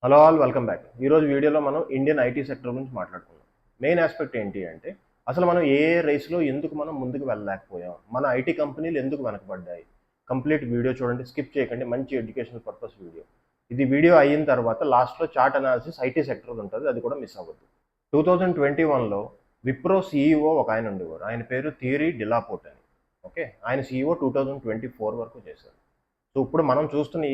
Hello all welcome back. ఈరోజు వీడియోలో మనం ఇండియన్ ఐటీ సెక్టర్ గురించి మాట్లాడుకుందాం. మెయిన్ ఆస్పెక్ట్ ఏంటి అంటే అసలు మనం ఏ రేస్లో ఎందుకు మనం ముందుకు వెళ్ళలేకపోయాం, మన ఐటీ కంపెనీలు ఎందుకు వెనకబడ్డాయి. కంప్లీట్ వీడియో చూడండి, స్కిప్ చేయకండి. మంచి ఎడ్యుకేషనల్ పర్పస్ వీడియో ఇది. వీడియో అయిన తర్వాత లాస్ట్లో చార్ట్ అనాలిసిస్ ఐటీ సెక్టర్ ఉంటుంది, అది కూడా మిస్ అవ్వద్దు. 2021లో విప్రో సీఈఓ ఒక ఆయన ఉండేవారు. ఆయన పేరు థియరీ డిలాపోర్ట్ అని. ఓకే, ఆయన సీఈఓ 2024 వరకు చేశారు. సో ఇప్పుడు మనం చూస్తున్న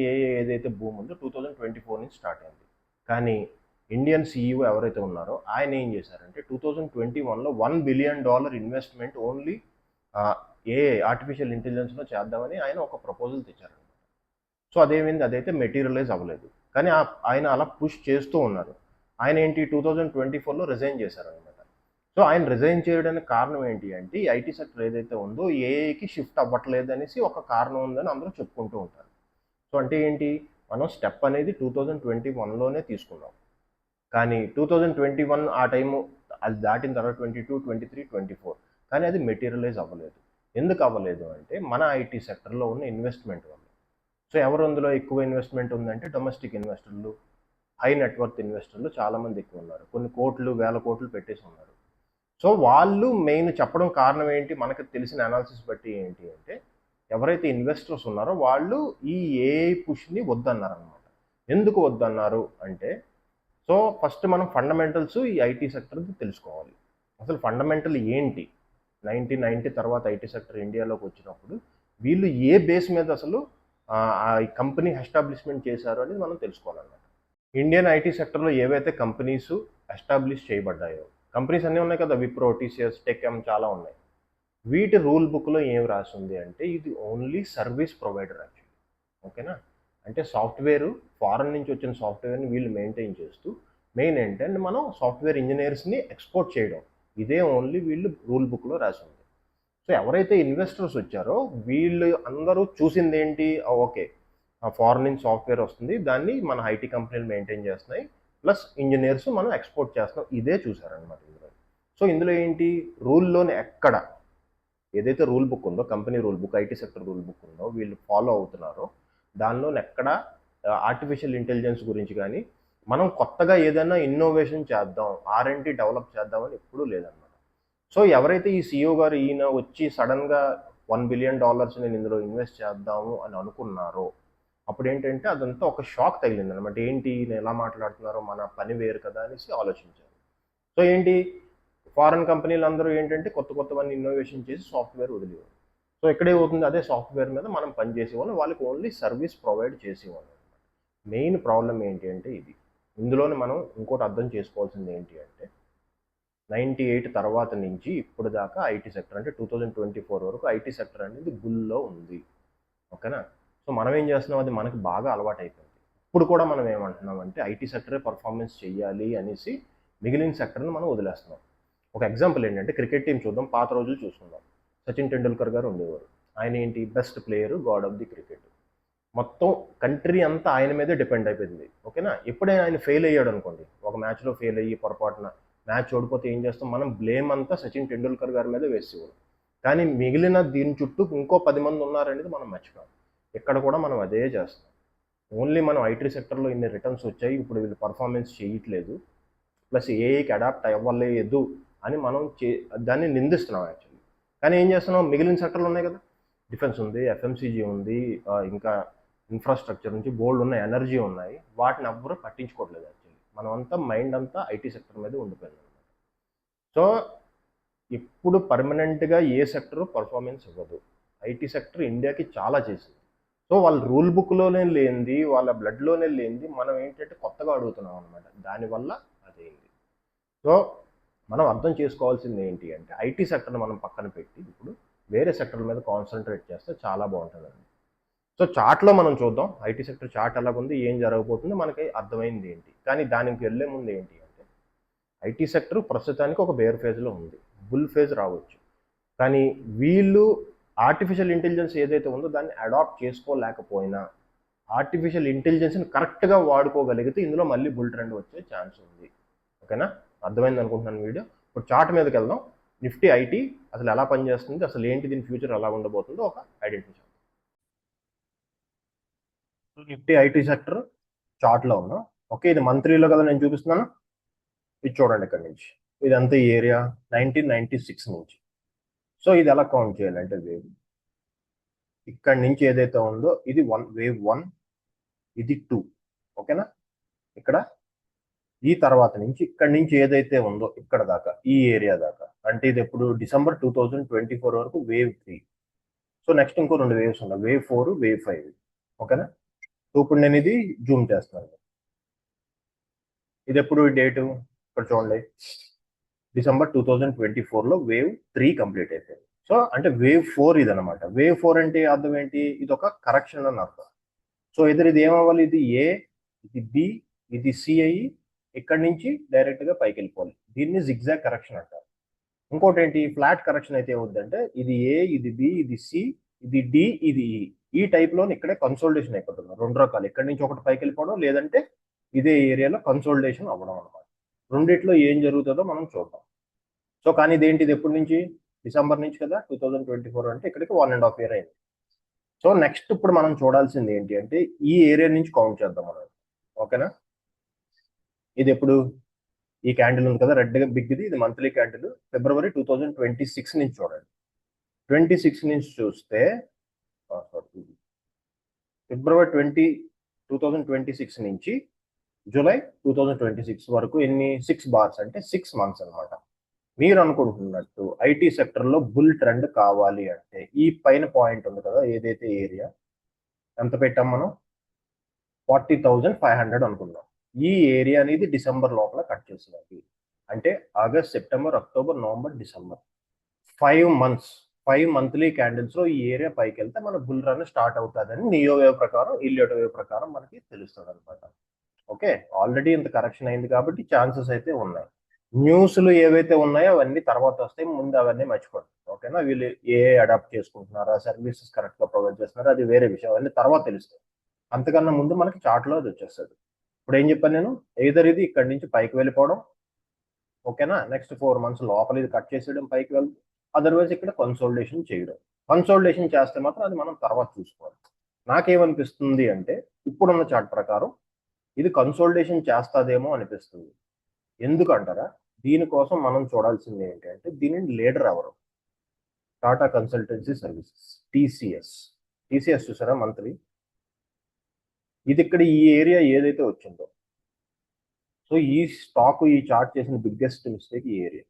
ఏదైతే భూమి ఉందో 2024 నుంచి స్టార్ట్ అయింది. కానీ ఇండియన్ సీఈఓ ఎవరైతే ఉన్నారో ఆయన ఏం చేశారంటే 2021లో $1 బిలియన్ ఇన్వెస్ట్మెంట్ ఓన్లీ ఏ ఆర్టిఫిషియల్ ఇంటెలిజెన్స్లో చేద్దామని ఆయన ఒక ప్రపోజల్ తెచ్చారనమాట. సో అదేమైంది, అదైతే మెటీరియలైజ్ అవ్వలేదు. కానీ ఆయన అలా పుష్ చేస్తూ ఉన్నారు. ఆయన ఏంటి 2024లో రిజైన్ చేశారనమాట. సో ఆయన రిజైన్ చేయడానికి కారణం ఏంటి అంటే ఈ ఐటీ సెక్టర్ ఏదైతే ఉందో ఏఐకి షిఫ్ట్ అవ్వట్లేదు అనేసి ఒక కారణం ఉందని అందరూ చెప్పుకుంటూ ఉంటారు. సో అంటే ఏంటి, మనం స్టెప్ అనేది 2021లోనే తీసుకున్నాం. కానీ 2021 ఆ టైము అది దాటిన తర్వాత 22, 23, 24 కానీ అది మెటీరియలైజ్ అవ్వలేదు. ఎందుకు అవ్వలేదు అంటే మన ఐటీ సెక్టర్లో ఉన్న ఇన్వెస్ట్మెంట్ వల్ల. సో ఎవరు అందులో ఎక్కువ ఇన్వెస్ట్మెంట్ ఉందంటే డొమెస్టిక్ ఇన్వెస్టర్లు, హై నెట్వర్త్ ఇన్వెస్టర్లు చాలామంది ఎక్కువ ఉన్నారు. కొన్ని కోట్లు, వేల కోట్లు పెట్టేసి ఉన్నారు. సో వాళ్ళు మెయిన్ చెప్పడం కారణం ఏంటి, మనకు తెలిసిన అనాలిసిస్ బట్టి ఏంటి అంటే ఎవరైతే ఇన్వెస్టర్స్ ఉన్నారో వాళ్ళు ఈ ఏఐ పుష్ని వద్దన్నారనమాట. ఎందుకు వద్దన్నారు అంటే, సో ఫస్ట్ మనం ఫండమెంటల్స్ ఈ ఐటీ సెక్టర్ది తెలుసుకోవాలి. అసలు ఫండమెంటల్ ఏంటి, 1990 తర్వాత ఐటీ సెక్టర్ ఇండియాలోకి వచ్చినప్పుడు వీళ్ళు ఏ బేస్ మీద అసలు ఆ కంపెనీ ఎస్టాబ్లిష్మెంట్ చేశారు అనేది మనం తెలుసుకోవాలన్నమాట. ఇండియన్ ఐటీ సెక్టర్లో ఏవైతే కంపెనీస్ ఎస్టాబ్లిష్ చేయబడ్డాయో, కంపెనీస్ అన్నీ ఉన్నాయి కదా, విప్రో, టీసీఎస్, టెక్ఎం చాలా ఉన్నాయి. వీటి రూల్ బుక్లో ఏం రాసింది అంటే ఇది ఓన్లీ సర్వీస్ ప్రొవైడర్ యాక్చువల్లీ. ఓకేనా, అంటే సాఫ్ట్వేర్, ఫారెన్ నుంచి వచ్చిన సాఫ్ట్వేర్ని వీళ్ళు మెయింటైన్ చేస్తూ మెయిన్ ఏంటంటే మనం సాఫ్ట్వేర్ ఇంజనీర్స్ని ఎక్స్పోర్ట్ చేయడం. ఇదే ఓన్లీ వీళ్ళు రూల్ బుక్లో రాసింది. సో ఎవరైతే ఇన్వెస్టర్స్ వచ్చారో వీళ్ళు అందరూ చూసింది ఏంటి, ఓకే ఫారెన్ నుంచి సాఫ్ట్వేర్ వస్తుంది, దాన్ని మన ఐటీ కంపెనీలు మెయింటైన్ చేస్తున్నాయి, ప్లస్ ఇంజనీర్స్ మనం ఎక్స్పోర్ట్ చేస్తున్నాం, ఇదే చూసారనమాట ఇందులో. సో ఇందులో ఏంటి, రూల్లోనే ఎక్కడ ఏదైతే రూల్ బుక్ ఉందో, company rule book, IT sector rule book ఉందో వీళ్ళు ఫాలో అవుతున్నారో దానిలో ఎక్కడ ఆర్టిఫిషియల్ ఇంటెలిజెన్స్ గురించి కానీ మనం కొత్తగా ఏదైనా ఇన్నోవేషన్ చేద్దాం, ఆర్ఎండి డెవలప్ చేద్దామని ఎప్పుడూ లేదన్నమాట. సో ఎవరైతే ఈ సీఈఓ గారు ఈయన వచ్చి సడన్గా $1 బిలియన్ నేను ఇందులో ఇన్వెస్ట్ చేద్దాము అని అనుకున్నారో అప్పుడు ఏంటంటే అదంతా ఒక షాక్ తగిలింది అనమాట. ఏంటి నేను ఎలా మాట్లాడుతున్నారో, మన పని వేరు కదా అనేసి ఆలోచించారు. సో ఏంటి, ఫారెన్ కంపెనీలు అందరూ ఏంటంటే కొత్త కొత్తవన్నీ ఇన్నోవేషన్ చేసి సాఫ్ట్వేర్ వదిలేవారు. సో ఇక్కడే అవుతుంది, అదే సాఫ్ట్వేర్ మీద మనం పనిచేసేవాళ్ళు, వాళ్ళకి ఓన్లీ సర్వీస్ ప్రొవైడ్ చేసేవాళ్ళు. మెయిన్ ప్రాబ్లం ఏంటి అంటే ఇది. ఇందులోనే మనం ఇంకోటి అర్థం చేసుకోవాల్సింది ఏంటి అంటే 98 తర్వాత నుంచి ఇప్పుడు దాకా ఐటీ సెక్టర్ అంటే 2024 వరకు ఐటీ సెక్టర్ అనేది గుల్లో ఉంది. ఓకేనా, సో మనం ఏం చేస్తున్నాం, అది మనకి బాగా అలవాటు అయిపోయింది. ఇప్పుడు కూడా మనం ఏమంటున్నాం అంటే ఐటీ సెక్టరే పర్ఫార్మెన్స్ చేయాలి అనేసి మిగిలిన సెక్టర్ని మనం వదిలేస్తున్నాం. ఒక ఎగ్జాంపుల్ ఏంటంటే క్రికెట్ టీం చూద్దాం, పాత రోజులు చూసుకుందాం. సచిన్ టెండూల్కర్ గారు ఉండేవారు. ఆయన ఏంటి, best player, God of the cricket. మొత్తం కంట్రీ అంతా ఆయన మీదే డిపెండ్ అయిపోయింది. ఓకేనా, ఎప్పుడైనా ఆయన ఫెయిల్ అయ్యాడు అనుకోండి, ఒక మ్యాచ్లో ఫెయిల్ అయ్యి పొరపాటున మ్యాచ్ ఓడిపోతే ఏం చేస్తాం, మనం బ్లేమ్ అంతా సచిన్ టెండూల్కర్ గారి మీద వేసేవాడు. కానీ మిగిలిన దీని చుట్టూ ఇంకో 10 మంది ఉన్నారనేది మనం మర్చిపోయాం. ఇక్కడ కూడా మనం అదే చేస్తాం. ఓన్లీ మనం ఐటీ సెక్టర్లో ఇన్ని రిటర్న్స్ వచ్చాయి, ఇప్పుడు వీళ్ళు పర్ఫార్మెన్స్ చేయట్లేదు, ప్లస్ ఏఐకి అడాప్ట్ అవ్వలేదు అని మనం దాన్ని నిందిస్తున్నాం యాక్చువల్లీ. కానీ ఏం చేస్తున్నాం, మిగిలిన సెక్టర్లు ఉన్నాయి కదా, డిఫెన్స్ ఉంది, ఎఫ్ఎంసీజీ ఉంది, ఇంకా ఇన్ఫ్రాస్ట్రక్చర్ నుంచి బోల్డ్ ఉన్న ఎనర్జీ ఉన్నాయి, వాటిని ఎవ్వరూ పట్టించుకోవట్లేదు యాక్చువల్లీ. మనం అంతా మైండ్ అంతా ఐటీ సెక్టర్ మీద ఉండిపోయింది అనమాట. సో ఇప్పుడు పర్మనెంట్గా ఏ సెక్టర్ పర్ఫార్మెన్స్ ఇవ్వదు. ఐటీ సెక్టర్ ఇండియాకి చాలా చేసింది. సో వాళ్ళ రూల్ బుక్లోనే లేనిది, వాళ్ళ బ్లడ్లోనే లేనిది మనం ఏంటంటే కొత్తగా అడుగుతున్నాం అనమాట. దానివల్ల అదేంటి. సో మనం అర్థం చేసుకోవాల్సింది ఏంటి అంటే ఐటీ సెక్టర్ని మనం పక్కన పెట్టి ఇప్పుడు వేరే సెక్టర్ మీద కాన్సన్ట్రేట్ చేస్తే చాలా బాగుంటుందండి. సో చార్ట్లో మనం చూద్దాం ఐటీ సెక్టర్ చార్ట్ ఎలాగుంది, ఏం జరగబోతుందో మనకి అర్థమైంది ఏంటి. కానీ దానికి వెళ్ళే ముందు ఏంటి అంటే ఐటీ సెక్టర్ ప్రస్తుతానికి ఒక బేర్ ఫేజ్లో ఉంది, బుల్ ఫేజ్ రావచ్చు. కానీ వీళ్ళు ఆర్టిఫిషియల్ ఇంటెలిజెన్స్ ఏదైతే ఉందో దాన్ని అడాప్ట్ చేసుకోలేకపోయినా ఆర్టిఫిషియల్ ఇంటెలిజెన్స్ని కరెక్ట్గా వాడుకోగలిగితే ఇందులో మళ్ళీ బుల్ ట్రెండ్ వచ్చే ఛాన్స్ ఉంది. ఓకేనా, అర్థమైంది అనుకుంటున్నాను వీడియో. ఇప్పుడు చార్ట్ మీదకి వెళ్దాం. నిఫ్టీ ఐటీ అసలు ఎలా పనిచేస్తుంది, అసలు ఏంటి దీని ఫ్యూచర్ ఎలా ఉండబోతుందో ఒక ఐడెంటిఫై చేద్దాం. నిఫ్టీ ఐటీ సెక్టర్ చార్ట్లో ఉన్నాం. ఓకే, ఇది మంత్లీలో కదా నేను చూపిస్తున్నాను. ఇది చూడండి ఇక్కడ నుంచి, ఇదంతా ఈ ఏరియా 1996 నుంచి. సో ఇది ఎలా కౌంట్ చేయాలంటే వేవ్ ఇక్కడ నుంచి ఏదైతే ఉందో ఇది వేవ్ 1, ఇది 2. ఓకేనా, ఇక్కడ ఈ తర్వాత నుంచి ఇక్కడ నుంచి ఏదైతే ఉందో ఇక్కడ దాకా ఈ ఏరియా దాకా, అంటే ఇది ఎప్పుడు డిసెంబర్ 2024 వరకు వేవ్ 3. సో నెక్స్ట్ ఇంకో 2 వేవ్స్ ఉన్నాయి, వేవ్ 4, వేవ్ 5. ఓకేనా, సో ఇప్పుడు నేను ఇది జూమ్ చేస్తున్నాను. ఇది ఎప్పుడు డేటు ఇక్కడ చూడండి, డిసెంబర్ 2024లో వేవ్ 3 కంప్లీట్ అయిపోయింది. సో అంటే వేవ్ 4 ఇది అనమాట. వేవ్ 4 అంటే అర్థం ఏంటి, ఇది ఒక కరెక్షన్ అని అర్థం. సో ఇది ఏమవ్వాలి, ఇది ఏ, ఇది బి, ఇది సి అయ్యి ఇక్కడ నుంచి డైరెక్ట్ గా పైకి వెళ్ళిపోవాలి. దీన్ని జిగ్జాగ్ కరెక్షన్ అంటారు. ఇంకోటి ఏంటి, ఫ్లాట్ కరెక్షన్ అయితే ఏమవుద్దంటే ఇది ఏ, ఇది బి, ఇది సి, ఇది డి, ఇది ఈ. ఈ టైప్ లో ఇక్కడే కన్సోల్టేషన్ అయిపోతుంది. 2 రకాలు, ఇక్కడ నుంచి ఒకటి పైకి వెళ్ళిపోవడం, లేదంటే ఇదే ఏరియాలో కన్సోల్టేషన్ అవ్వడం అనమాట. రెండిట్లో ఏం జరుగుతుందో మనం చూద్దాం. సో కానీ ఇదేంటి, ఇది ఎప్పటి నుంచి, డిసెంబర్ నుంచి కదా 2024 అంటే ఇక్కడికి 1.5 year అయింది. సో నెక్స్ట్ ఇప్పుడు మనం చూడాల్సింది ఏంటి అంటే ఈ ఏరియా నుంచి కౌంట్ చేద్దాం మనం. ఓకేనా, ఇది ఎప్పుడు, ఈ క్యాండిల్ ఉంది కదా రెడ్ బిగ్ది, ఇది మంత్లీ క్యాండిల్, ఫిబ్రవరి 2026 నుంచి చూడండి. 26 నుంచి చూస్తే ఫిబ్రవరి 2026 నుంచి జూలై 2026 వరకు ఎన్ని, 6 bars అంటే 6 months అనమాట. మీరు అనుకుంటున్నట్టు ఐటీ సెక్టర్లో బుల్ ట్రెండ్ కావాలి అంటే ఈ పైన పాయింట్ ఉంది కదా ఏదైతే ఏరియా, ఎంత పెట్టాం మనం, 40,500 అనుకుందాం. ఈ ఏరియా అనేది డిసెంబర్ లోపల కట్ చేసినది. అంటే August, September, October, November, December 5 months, 5 monthly candles లో ఈ ఏరియా పైకి వెళ్తే మన బుల్ రన్ స్టార్ట్ అవుతుందని నియో వేవ్ ప్రకారం, ఇలియోటో వేవ్ ప్రకారం మనకి తెలుస్తుంది అనమాట. ఓకే, ఆల్రెడీ ఇంత కరెక్షన్ అయింది కాబట్టి ఛాన్సెస్ అయితే ఉన్నాయి. న్యూస్లు ఏవైతే ఉన్నాయో అవన్నీ తర్వాత వస్తాయి, ముందు అవన్నీ మర్చిపోండి. ఓకేనా, వీళ్ళు ఏ అడాప్ట్ చేసుకుంటున్నారా, సర్వీసెస్ కరెక్ట్ గా ప్రొవైడ్ చేస్తున్నారా, అది వేరే విషయం, అవన్నీ తర్వాత తెలుస్తాయి. అంతకన్నా ముందు మనకి చార్ట్లో అది వచ్చేస్తుంది. ఇప్పుడు ఏం చెప్పాను నేను, ఎయిదర్ ఇది ఇక్కడ నుంచి పైకి వెళ్ళిపోవడం, ఓకేనా, నెక్స్ట్ 4 months లోపల ఇది కట్ చేసేయడం పైకి వెళ్తే, అదర్వైజ్ ఇక్కడ కన్సోల్టేషన్ చేయడం. కన్సోల్టేషన్ చేస్తే మాత్రం అది మనం తర్వాత చూసుకోవాలి. నాకేమనిపిస్తుంది అంటే ఇప్పుడున్న చార్ట్ ప్రకారం ఇది కన్సోల్టేషన్ చేస్తాదేమో అనిపిస్తుంది. ఎందుకంటారా, దీనికోసం మనం చూడాల్సింది ఏంటంటే దీనిని లీడర్ ఎవరు, టాటా కన్సల్టెన్సీ సర్వీసెస్, టీసీఎస్ చూసారా మంత్లీ, ఇది ఇక్కడ ఈ ఏరియా ఏదైతే వచ్చిందో. సో ఈ స్టాక్ ఈ చార్ట్ చేసిన బిగ్గెస్ట్ మిస్టేక్ ఈ ఏరియా,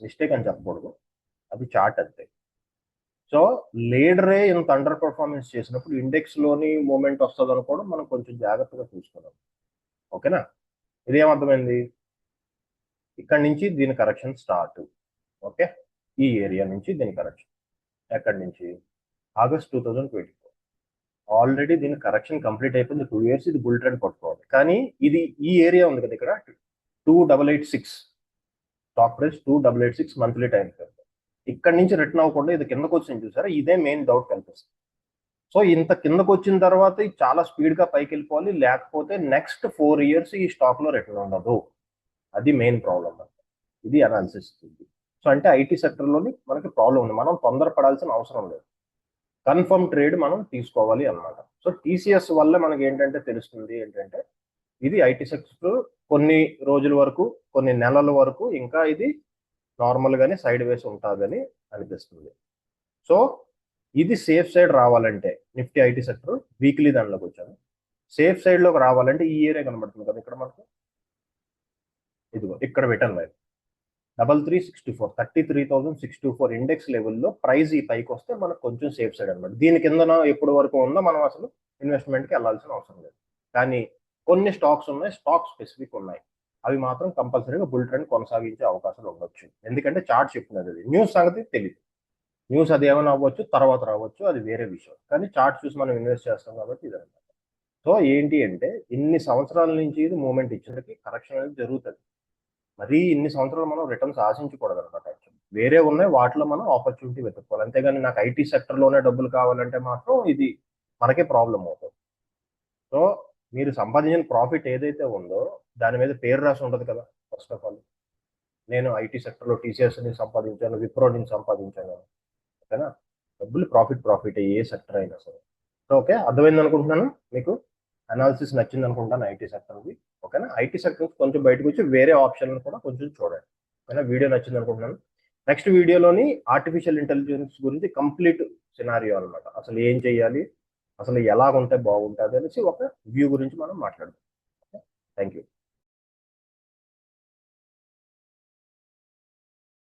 మిస్టేక్ అని చెప్పకూడదు, అది చార్ట్ అంతే. సో లీడరే ఇంత అండర్ పర్ఫార్మెన్స్ చేసినప్పుడు ఇండెక్స్ లోని మూమెంట్ వస్తుంది అనుకోవడం మనం కొంచెం జాగ్రత్తగా చూసుకోవాలి. ఓకేనా, ఇదేమర్థమైంది, ఇక్కడ నుంచి దీని కరెక్షన్ స్టార్ట్. ఓకే, ఈ ఏరియా నుంచి దీని కరెక్షన్ ఎక్కడి నుంచి, ఆగస్ట్ 2024. ఆల్రెడీ దీని కరెక్షన్ కంప్లీట్ అయిపోయింది, 2 years ఇది బుల్ ట్రెండ్ పట్టుకోవాలి. కానీ ఇది ఈ ఏరియా ఉంది కదా ఇక్కడ 2886 stock price, 2886 monthly time frame, ఇక్కడ నుంచి రిటర్న్ అవ్వకుండా ఇది కిందకు వచ్చింది చూసారా, ఇదే మెయిన్ డౌట్ కనిపిస్తుంది. సో ఇంత కిందకు వచ్చిన తర్వాత ఇది చాలా స్పీడ్ గా పైకి వెళ్ళిపోవాలి, లేకపోతే నెక్స్ట్ 4 years ఈ స్టాక్ లో రిటర్న్ ఉండదు. అది మెయిన్ ప్రాబ్లం. ఇది అనాలిసిస్. సో అంటే ఐటీ సెక్టర్లోని మనకి ప్రాబ్లం ఉంది, మనం తొందరపడాల్సిన అవసరం లేదు, కన్ఫర్మ్ ట్రేడ్ మనం తీసుకోవాలి అన్నమాట. సో టీసీఎస్ వల్ల మనకి ఏంటంటే తెలుస్తుంది ఏంటంటే ఇది ఐటీ సెక్టర్ కొన్ని రోజుల వరకు, కొన్ని నెలల వరకు ఇంకా ఇది నార్మల్ గానే సైడ్ వేస్ ఉంటుందని అనిపిస్తుంది. సో ఇది సేఫ్ సైడ్ రావాలంటే నిఫ్టీ ఐటీ సెక్టర్ వీక్లీ దానిలోకి వచ్చాను. సేఫ్ సైడ్ లోకి రావాలంటే ఈ ఏరియా కనబడుతుంది కదా ఇక్కడ మనకు, ఇదిగో ఇక్కడ రిటర్న్ లైన్ 3364, 33,624 ఇండెక్స్ లెవెల్లో ప్రైస్ ఈ పైకి వస్తే మనకు కొంచెం సేఫ్ సైడ్ అనమాట. దీని కిందన ఎప్పటి వరకు ఉందో మనం అసలు ఇన్వెస్ట్మెంట్కి వెళ్ళాల్సిన అవసరం లేదు. కానీ కొన్ని స్టాక్స్ ఉన్నాయి, స్టాక్ స్పెసిఫిక్ ఉన్నాయి, అవి మాత్రం కంపల్సరీగా బుల్ ట్రెండ్ కొనసాగించే అవకాశాలు ఉండొచ్చు. ఎందుకంటే చార్ట్ చెప్పినది అది, న్యూస్ సంగతి తెలియదు, న్యూస్ అది ఏమైనా అవ్వచ్చు, తర్వాత రావచ్చు, అది వేరే విషయం. కానీ చార్ట్ చూసి మనం ఇన్వెస్ట్ చేస్తాం కాబట్టి ఇదనమాట. సో ఏంటి అంటే ఇన్ని సంవత్సరాల నుంచి ఇది మూమెంట్ ఇచ్చేసరికి కరెక్షన్ అనేది జరుగుతుంది. మరి ఇన్ని సంవత్సరాలు మనం రిటర్న్స్ ఆశించకూడదు అనమాట. వేరే ఉన్నాయి, వాటిలో మనం ఆపర్చునిటీ వెతుక్కోవాలి. అంతేగాని నాకు ఐటీ సెక్టర్లోనే డబ్బులు కావాలంటే మాత్రం ఇది మనకే ప్రాబ్లం అవుతుంది. సో మీరు సంపాదించిన ప్రాఫిట్ ఏదైతే ఉందో దాని మీద పేరు రాసి ఉంటుంది కదా. ఫస్ట్ ఆఫ్ ఆల్ నేను ఐటీ సెక్టర్లో టీసీఎస్ నుంచి సంపాదించాను, విప్రో నుంచి సంపాదించాను, ఓకేనా, డబ్బులు ప్రాఫిట్ ఏ సెక్టర్ అయినా సరే. సో ఓకే, అర్థమైంది అనుకుంటున్నాను మీకు. అనాలిసిస్ నచ్చింది అనుకుంటాను ఐటీ సెక్టర్ది. ఓకేనా? ఐటీ సెక్టర్ కొంచెం బయటకు వచ్చి వేరే ఆప్షన్లు కూడా కొంచెం చూడండి. ఓకేనా? వీడియో నచ్చింది అనుకుంటున్నాను. నెక్స్ట్ వీడియోలోని ఆర్టిఫిషియల్ ఇంటెలిజెన్స్ గురించి కంప్లీట్ సినారియో అనమాట. అసలు ఏం చేయాలి, అసలు ఎలాగుంటే బాగుంటుంది అనేసి ఒక వ్యూ గురించి మనం మాట్లాడదాం. Thank you.